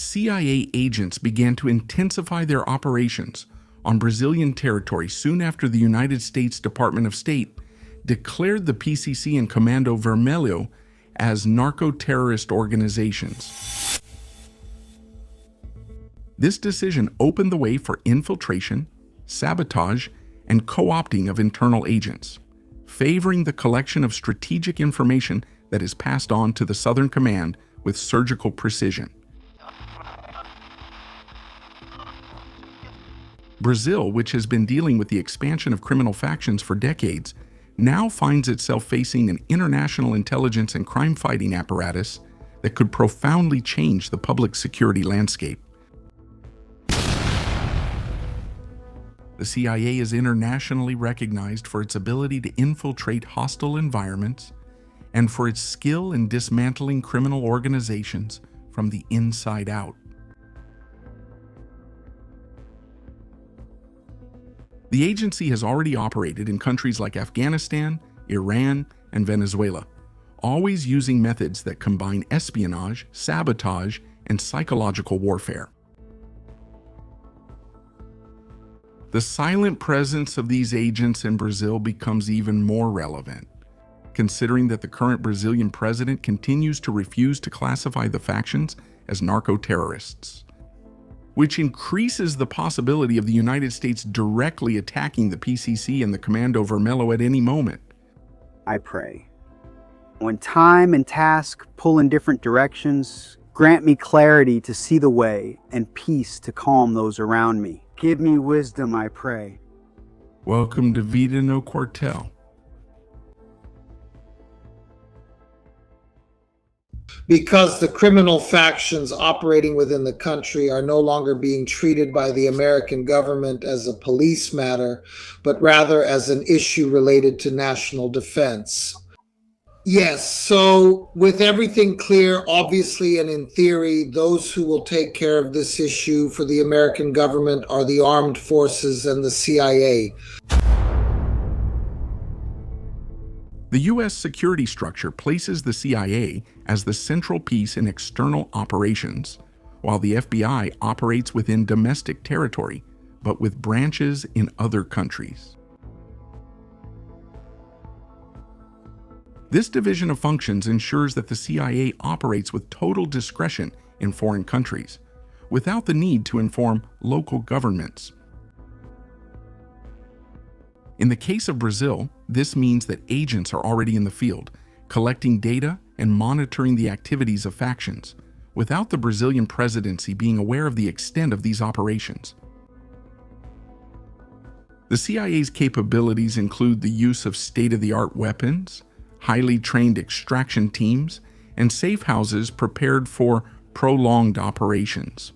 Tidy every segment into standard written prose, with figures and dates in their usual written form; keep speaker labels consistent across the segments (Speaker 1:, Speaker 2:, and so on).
Speaker 1: CIA agents began to intensify their operations on Brazilian territory soon after the United States Department of State declared the PCC and Comando Vermelho as narco-terrorist organizations. This decision opened the way for infiltration, sabotage, and co-opting of internal agents, favoring the collection of strategic information that is passed on to the Southern Command with surgical precision. Brazil, which has been dealing with the expansion of criminal factions for decades, now finds itself facing an international intelligence and crime-fighting apparatus that could profoundly change the public security landscape. The CIA is internationally recognized for its ability to infiltrate hostile environments and for its skill in dismantling criminal organizations from the inside out. The agency has already operated in countries like Afghanistan, Iran, and Venezuela, always using methods that combine espionage, sabotage, and psychological warfare. The silent presence of these agents in Brazil becomes even more relevant, considering that the current Brazilian president continues to refuse to classify the factions as narco-terrorists, which increases the possibility of the United States directly attacking the PCC and the Comando Vermelho at any moment.
Speaker 2: I pray. When time and task pull in different directions, grant me clarity to see the way and peace to calm those around me. Give me wisdom, I pray.
Speaker 1: Welcome to Vida no Quartel.
Speaker 3: Because the criminal factions operating within the country are no longer being treated by the American government as a police matter, but rather as an issue related to national defense. Yes, so with everything clear, obviously and in theory, those who will take care of this issue for the American government are the armed forces and the CIA.
Speaker 1: The U.S. security structure places the CIA as the central piece in external operations, while the FBI operates within domestic territory, but with branches in other countries. This division of functions ensures that the CIA operates with total discretion in foreign countries, without the need to inform local governments. In the case of Brazil, this means that agents are already in the field, collecting data and monitoring the activities of factions, without the Brazilian presidency being aware of the extent of these operations. The CIA's capabilities include the use of state-of-the-art weapons, highly trained extraction teams, and safe houses prepared for prolonged operations.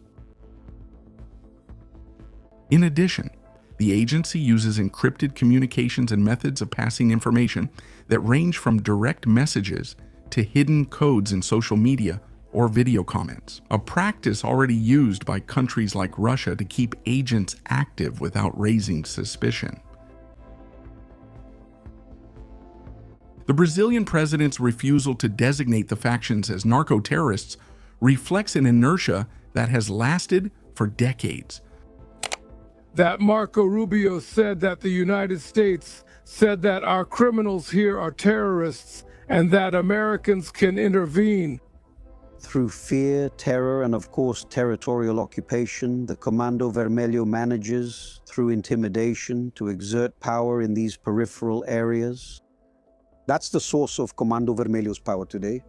Speaker 1: In addition, the agency uses encrypted communications and methods of passing information that range from direct messages to hidden codes in social media or video comments, a practice already used by countries like Russia to keep agents active without raising suspicion. The Brazilian president's refusal to designate the factions as narco-terrorists reflects an inertia that has lasted for decades.
Speaker 4: That Marco Rubio said that the United States said that our criminals here are terrorists and that Americans can intervene.
Speaker 5: Through fear, terror, and of course territorial occupation, the Comando Vermelho manages, through intimidation, to exert power in these peripheral areas. That's the source of Comando Vermelho's power today.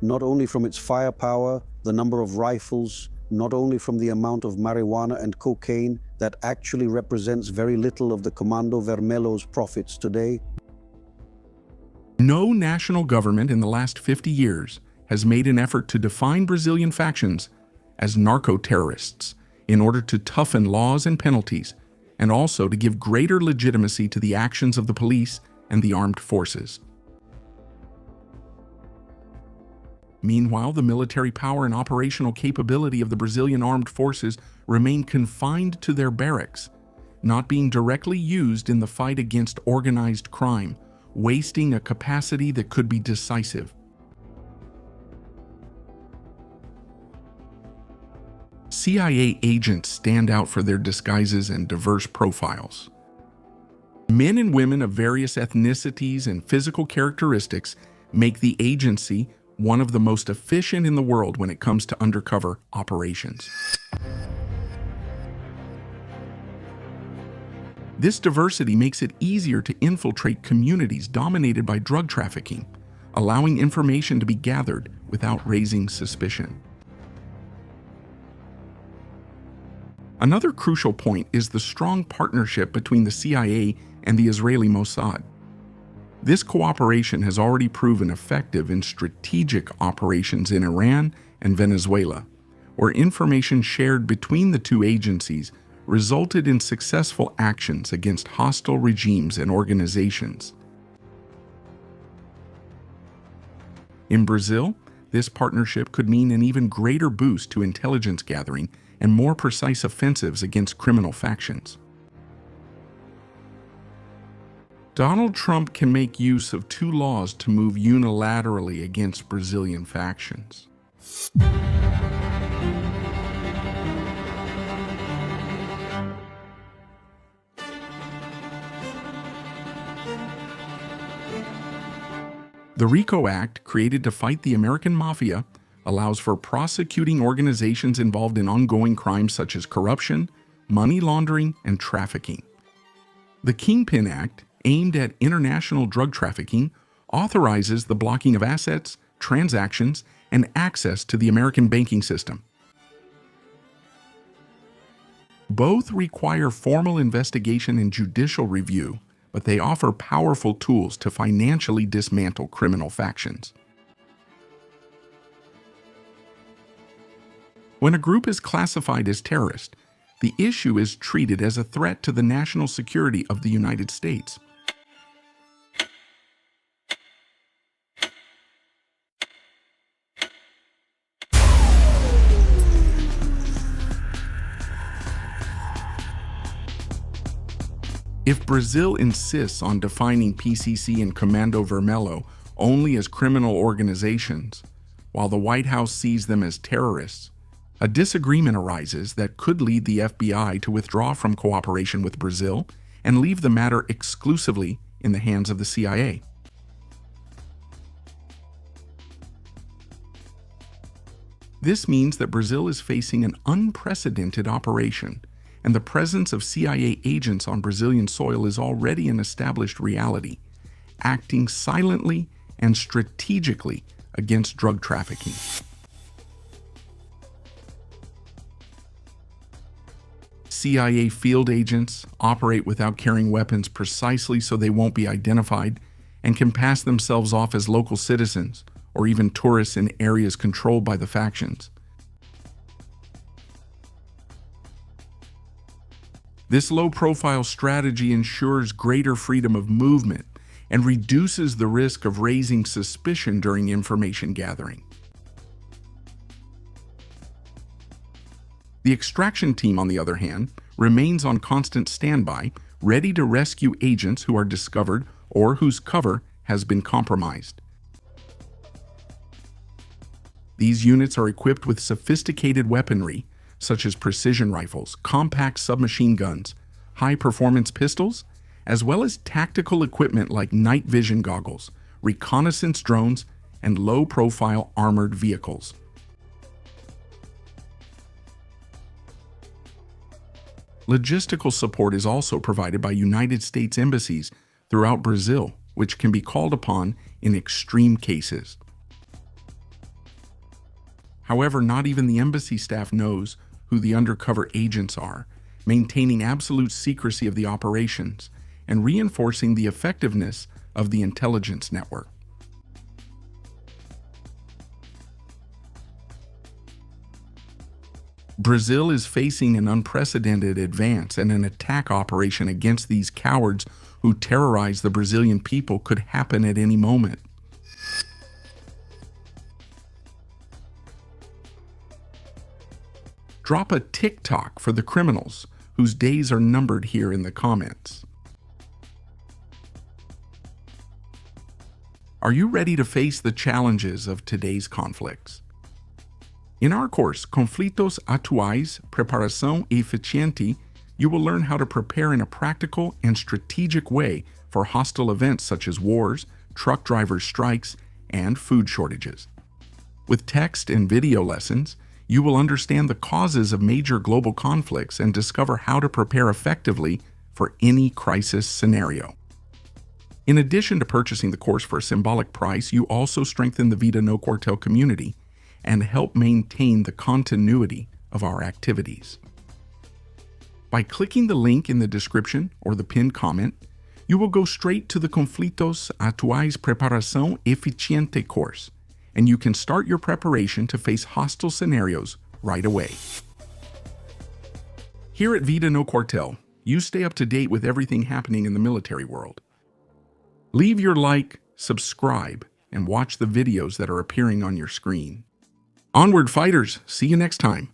Speaker 5: Not only from its firepower, the number of rifles, not only from the amount of marijuana and cocaine that actually represents very little of the Comando Vermelho's profits today.
Speaker 1: No national government in the last 50 years has made an effort to define Brazilian factions as narco-terrorists in order to toughen laws and penalties, and also to give greater legitimacy to the actions of the police and the armed forces. Meanwhile, the military power and operational capability of the Brazilian armed forces remain confined to their barracks, not being directly used in the fight against organized crime, wasting a capacity that could be decisive. CIA agents stand out for their disguises and diverse profiles. Men and women of various ethnicities and physical characteristics make the agency one of the most efficient in the world when it comes to undercover operations. This diversity makes it easier to infiltrate communities dominated by drug trafficking, allowing information to be gathered without raising suspicion. Another crucial point is the strong partnership between the CIA and the Israeli Mossad. This cooperation has already proven effective in strategic operations in Iran and Venezuela, where information shared between the two agencies resulted in successful actions against hostile regimes and organizations. In Brazil, this partnership could mean an even greater boost to intelligence gathering and more precise offensives against criminal factions. Donald Trump can make use of two laws to move unilaterally against Brazilian factions. The RICO Act, created to fight the American mafia, allows for prosecuting organizations involved in ongoing crimes such as corruption, money laundering, and trafficking. The Kingpin Act, aimed at international drug trafficking, authorizes the blocking of assets, transactions, and access to the American banking system. Both require formal investigation and judicial review, but they offer powerful tools to financially dismantle criminal factions. When a group is classified as terrorist, the issue is treated as a threat to the national security of the United States. If Brazil insists on defining PCC and Comando Vermelho only as criminal organizations, while the White House sees them as terrorists, a disagreement arises that could lead the FBI to withdraw from cooperation with Brazil and leave the matter exclusively in the hands of the CIA. This means that Brazil is facing an unprecedented operation, and the presence of CIA agents on Brazilian soil is already an established reality, acting silently and strategically against drug trafficking. CIA field agents operate without carrying weapons precisely so they won't be identified and can pass themselves off as local citizens or even tourists in areas controlled by the factions. This low-profile strategy ensures greater freedom of movement and reduces the risk of raising suspicion during information gathering. The extraction team, on the other hand, remains on constant standby, ready to rescue agents who are discovered or whose cover has been compromised. These units are equipped with sophisticated weaponry, such as precision rifles, compact submachine guns, high-performance pistols, as well as tactical equipment like night vision goggles, reconnaissance drones, and low-profile armored vehicles. Logistical support is also provided by United States embassies throughout Brazil, which can be called upon in extreme cases. However, not even the embassy staff knows who the undercover agents are, maintaining absolute secrecy of the operations and reinforcing the effectiveness of the intelligence network. Brazil is facing an unprecedented advance, and an attack operation against these cowards who terrorize the Brazilian people could happen at any moment. Drop a TikTok for the criminals whose days are numbered here in the comments. Are you ready to face the challenges of today's conflicts? In our course, Conflitos Atuais, Preparação Eficiente, you will learn how to prepare in a practical and strategic way for hostile events such as wars, truck drivers' strikes, and food shortages. With text and video lessons, you will understand the causes of major global conflicts and discover how to prepare effectively for any crisis scenario. In addition to purchasing the course for a symbolic price, you also strengthen the Vida No Quartel community and help maintain the continuity of our activities. By clicking the link in the description or the pinned comment, you will go straight to the Conflitos Atuais Preparação Eficiente course, and you can start your preparation to face hostile scenarios right away. Here at Vida No Quartel, you stay up to date with everything happening in the military world. Leave your like, subscribe, and watch the videos that are appearing on your screen. Onward, fighters! See you next time.